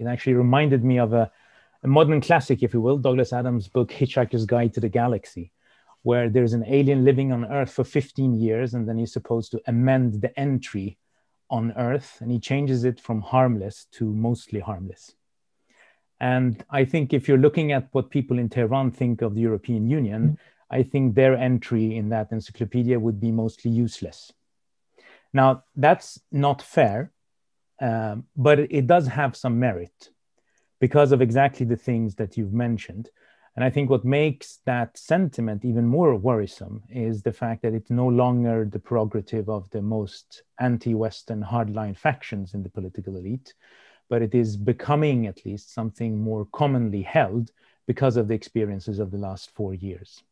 It actually reminded me of a modern classic, if you will, Douglas Adams' book, Hitchhiker's Guide to the Galaxy, where there's an alien living on Earth for 15 years, and then he's supposed to amend the entry on Earth, and he changes it from harmless to mostly harmless. And I think if you're looking at what people in Tehran think of the European Union, I think their entry in that encyclopedia would be mostly useless. Now, that's not fair, but it does have some merit because of exactly the things that you've mentioned. And I think what makes that sentiment even more worrisome is the fact that it's no longer the prerogative of the most anti-Western hardline factions in the political elite, but it is becoming at least something more commonly held because of the experiences of the last 4 years.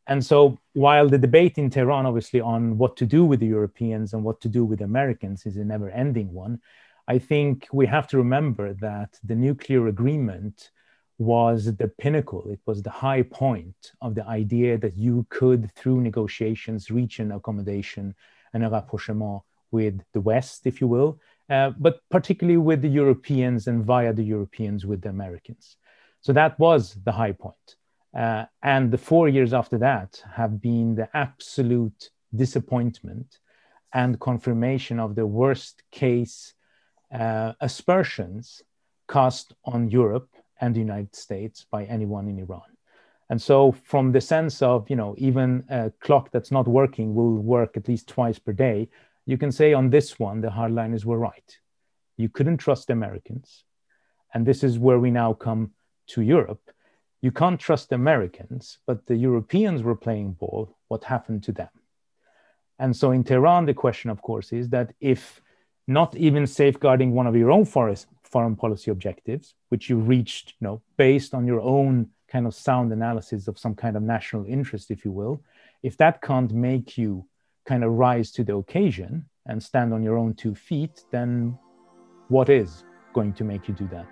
And so while the debate in Tehran, obviously, on what to do with the Europeans and what to do with Americans is a never-ending one, I think we have to remember that the nuclear agreement was the pinnacle. It was the high point of the idea that you could, through negotiations, reach an accommodation and a rapprochement with the West, if you will, but particularly with the Europeans and via the Europeans with the Americans. So that was the high point. And the 4 years after that have been the absolute disappointment and confirmation of the worst case aspersions cast on Europe and the United States by anyone in Iran. And so from the sense of, even a clock that's not working will work at least twice per day, you can say on this one, the hardliners were right. You couldn't trust Americans. And this is where we now come to Europe. You can't trust Americans, but the Europeans were playing ball. What happened to them? And so in Tehran, the question, of course, is that if not even safeguarding one of your own foreign policy objectives, which you reached, based on your own kind of sound analysis of some kind of national interest, if you will, if that can't make you kind of rise to the occasion and stand on your own 2 feet, then what is going to make you do that?